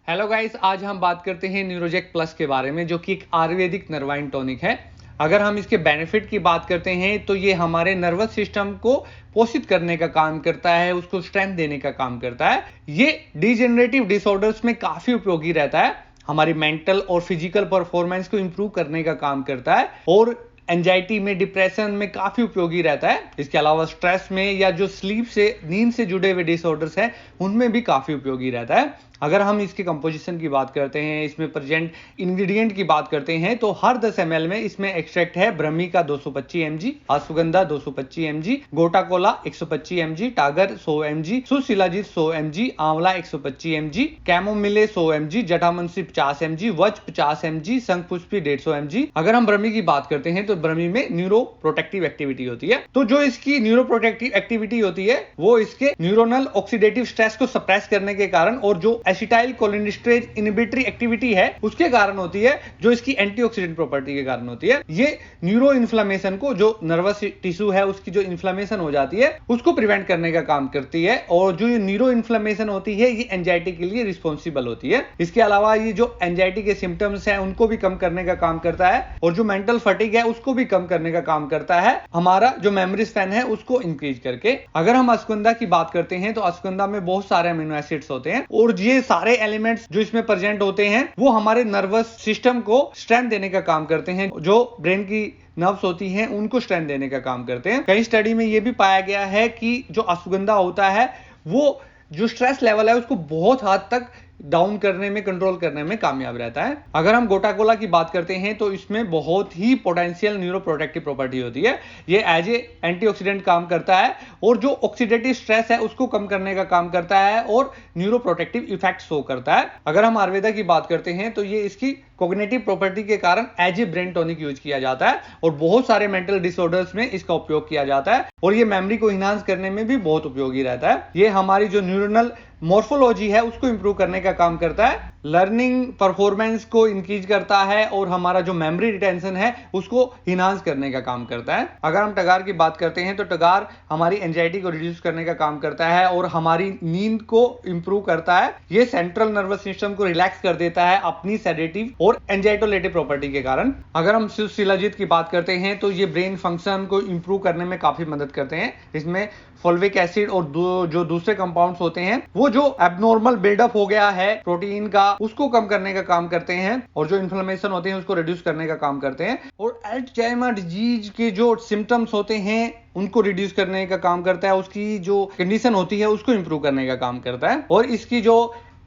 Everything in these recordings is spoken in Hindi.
हेलो गाइस, आज हम बात करते हैं न्यूरोजेक प्लस के बारे में, जो कि एक आयुर्वेदिक नर्वाइन टॉनिक है। अगर हम इसके बेनिफिट की बात करते हैं तो ये हमारे नर्वस सिस्टम को पोषित करने का काम करता है, उसको स्ट्रेंथ देने का काम करता है। ये डिजेनरेटिव डिसऑर्डर्स में काफी उपयोगी रहता है, हमारी मेंटल और फिजिकल परफॉर्मेंस को इंप्रूव करने का काम करता है और एंजाइटी में, डिप्रेशन में काफी उपयोगी रहता है। इसके अलावा स्ट्रेस में या जो स्लीप से, नींद से जुड़े हुए डिसऑर्डर्स हैं, उनमें भी काफी उपयोगी रहता है। अगर हम इसकी कंपोजिशन की बात करते हैं, इसमें प्रेजेंट इंग्रेडिएंट की बात करते हैं, तो हर 10 ml में इसमें एक्सट्रैक्ट है ब्रह्मी का 225 mg, अश्वगंधा 225 mg, गोटा कोला 125 mg, टागर 100 mg, सुशिलाजीत 100 mg, आंवला 125 mg, कैमोमिले 100 mg, जटामांसी 50 mg, वच 50 mg, शंखपुष्पी 150 mg। अगर हम ब्रह्मी की बात करते हैं तो ब्रह्मी में न्यूरो प्रोटेक्टिव एक्टिविटी होती है। तो जो इसकी न्यूरो प्रोटेक्टिव एक्टिविटी होती है वो इसके न्यूरोनल ऑक्सीडेटिव स्ट्रेस को सप्रेस करने के कारण और जो एसिटाइल कोलिनेस्टरेज इनहिबिटरी एक्टिविटी है उसके कारण होती है, जो इसकी एंटीऑक्सीडेंट प्रॉपर्टी के कारण होती है। ये न्यूरो इन्फ्लेमेशन को, जो नर्वस टिश्यू है उसकी जो इन्फ्लेमेशन हो जाती है उसको प्रिवेंट करने का काम करती है। और जो ये न्यूरो इन्फ्लेमेशन होती है ये एंजाइटी के लिए रिस्पॉन्सिबल होती है। इसके अलावा ये जो एंजाइटी के सिम्टम्स हैं उनको भी कम करने का काम करता है और जो मेंटल फटीग है उसको भी कम करने का काम करता है, हमारा जो मेमोरी स्पैन है उसको इंक्रीज करके। अगर हम अश्वगंधा की बात करते हैं तो अश्वगंधा में बहुत सारे अमीनो एसिड्स होते हैं और ये सारे एलिमेंट्स जो इसमें प्रेजेंट होते हैं वो हमारे नर्वस सिस्टम को स्ट्रेंथ देने का काम करते हैं, जो ब्रेन की नर्व्स होती हैं उनको स्ट्रेंथ देने का काम करते हैं। कई स्टडी में ये भी पाया गया है कि जो अश्वगंधा होता है वो जो स्ट्रेस लेवल है उसको बहुत हद तक डाउन करने में, कंट्रोल करने में कामयाब रहता है। अगर हम गोटा कोला की बात करते हैं तो इसमें बहुत ही पोटेंशियल न्यूरो प्रोटेक्टिव प्रॉपर्टी होती है। ये एज ए एंटीऑक्सीडेंट काम करता है और जो ऑक्सीडेटिव स्ट्रेस है उसको कम करने का काम करता है और न्यूरो प्रोटेक्टिव इफेक्ट शो करता है। अगर हम आयुर्वेदा की बात करते हैं तो ये इसकी कॉग्निटिव प्रॉपर्टी के कारण as a brain tonic use किया जाता है और बहुत सारे मेंटल डिसऑर्डर्स में इसका उपयोग किया जाता है और ये मेमोरी को इनहांस करने में भी बहुत उपयोगी रहता है। ये हमारी जो न्यूरोनल मॉर्फोलॉजी है उसको इंप्रूव करने का काम करता है, लर्निंग परफॉर्मेंस को इंक्रीज करता है और हमारा जो मेमोरी रिटेंशन है उसको इनहांस करने का काम करता है। अगर हम टगार की बात करते हैं तो टगार हमारी एंजाइटी को रिड्यूस करने का काम करता है और हमारी नींद को इंप्रूव करता है। ये सेंट्रल नर्वस सिस्टम को रिलैक्स कर देता है अपनी सेडेटिव और एंजाइटोलेटिव प्रॉपर्टी के कारण। अगर हम शिलाजीत की बात करते हैं तो ये ब्रेन फंक्शन को इंप्रूव करने में काफी मदद करते हैं। इसमें फोल्विक एसिड और जो दूसरे कंपाउंड्स होते हैं वो जो एबनॉर्मल बिल्डअप हो गया है प्रोटीन का उसको कम करने का काम करते हैं और जो इन्फ्लेमेशन होते हैं उसको रिड्यूस करने का काम करते हैं और अल्जाइमर डिजीज के जो सिम्टम्स होते हैं उनको रिड्यूस करने का काम करता है, उसकी जो कंडीशन होती है उसको इंप्रूव करने का काम करता है। और इसकी जो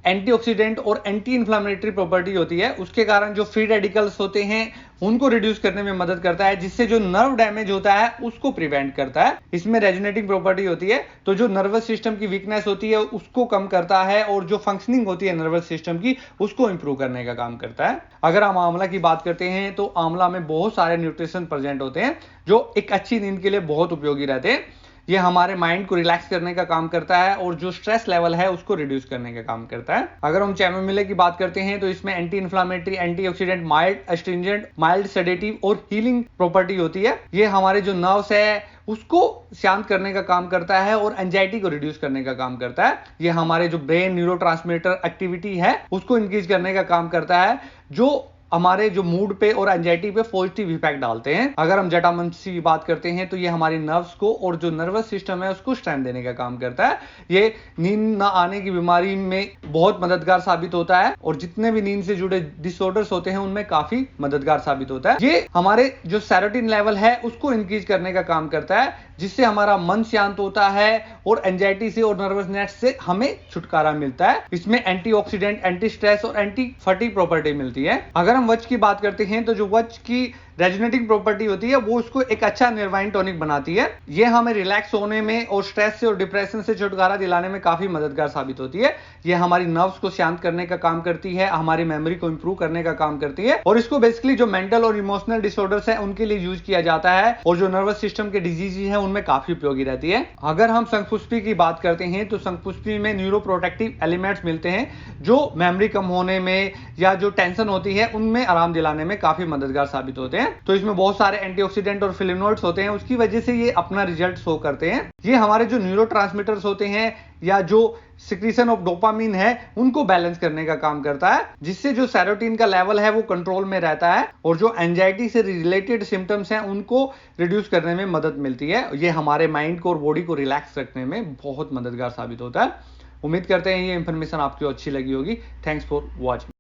एंटीऑक्सीडेंट और एंटी इन्फ्लेमेटरी प्रॉपर्टी होती है उसके कारण जो फ्री रेडिकल्स होते हैं उनको रिड्यूस करने में मदद करता है, जिससे जो नर्व डैमेज होता है उसको प्रिवेंट करता है। इसमें रेजोनेटिंग प्रॉपर्टी होती है, तो जो नर्वस सिस्टम की वीकनेस होती है उसको कम करता है और जो फंक्शनिंग होती है नर्वस सिस्टम की उसको इंप्रूव करने का काम करता है। अगर हम आंवला की बात करते हैं तो आंवला में बहुत सारे न्यूट्रिशन प्रेजेंट होते हैं जो एक अच्छी नींद के लिए बहुत उपयोगी रहते हैं। ये हमारे माइंड को रिलैक्स करने का काम करता है और जो स्ट्रेस लेवल है उसको रिड्यूस करने का काम करता है। अगर हम चैमोमिले की बात करते हैं तो इसमें anti inflammatory, antioxidant, mild astringent, mild sedative और हीलिंग प्रॉपर्टी होती है। ये हमारे जो नर्व्स है उसको शांत करने का काम करता है और एंजाइटी को रिड्यूस करने का काम करता है। ये हमारे जो ब्रेन न्यूरोट्रांसमीटर एक्टिविटी है उसको इंक्रीज करने का काम करता है, जो हमारे जो मूड पे और एंजाइटी पे पॉजिटिव इफेक्ट डालते हैं। अगर हम जटामांसी की बात करते हैं तो ये हमारी नर्व्स को और जो नर्वस सिस्टम है उसको स्ट्रेंथ देने का काम करता है। ये नींद ना आने की बीमारी में बहुत मददगार साबित होता है और जितने भी नींद से जुड़े डिसऑर्डर्स होते हैं उनमें काफी मददगार साबित होता है। ये हमारे जो सेरोटोनिन लेवल है उसको इंक्रीज करने का काम करता है, जिससे हमारा मन शांत होता है और एंजाइटी से और नर्वसनेस से हमें छुटकारा मिलता है। इसमें एंटीऑक्सीडेंट, एंटी स्ट्रेस और एंटी फटीग प्रॉपर्टी मिलती है। अगर हम वच की बात करते हैं तो जो वच की रेजोनेटिंग प्रॉपर्टी होती है वो उसको एक अच्छा नर्वाइन टॉनिक बनाती है। ये हमें रिलैक्स होने में और स्ट्रेस से और डिप्रेशन से छुटकारा दिलाने में काफी मददगार साबित होती है। ये हमारी नर्व्स को शांत करने का काम करती है, हमारी मेमोरी को इंप्रूव करने का काम करती है और इसको बेसिकली जो मेंटल और इमोशनल डिसऑर्डर्स है उनके लिए यूज किया जाता है और जो नर्वस सिस्टम के डिजीज है उनमें काफी उपयोगी रहती है। अगर हम शंखपुष्पी की बात करते हैं तो शंखपुष्पी में न्यूरो प्रोटेक्टिव एलिमेंट्स मिलते हैं जो मेमोरी कम होने में या जो टेंशन होती है उनमें आराम दिलाने में काफी मददगार साबित होते हैं। हैं, तो इसमें बहुत सारे एंटीऑक्सीडेंट और फ्लेवोनॉइड्स होते हैं, उसकी वजह से ये अपना रिजल्ट शो करते हैं। ये हमारे जो न्यूरोट्रांसमीटर्स होते हैं या जो सिक्रीशन ऑफ डोपामिन है उनको बैलेंस करने का काम करता है, जिससे जो सेरोटोनिन का लेवल है वो कंट्रोल में रहता है और जो एंजाइटी से रिलेटेड सिम्टम्स हैं उनको रिड्यूस करने में मदद मिलती है। ये हमारे माइंड को और बॉडी को रिलैक्स रखने में बहुत मददगार साबित होता है। उम्मीद करते हैं ये इंफॉर्मेशन आपको अच्छी लगी होगी। Thanks for watching.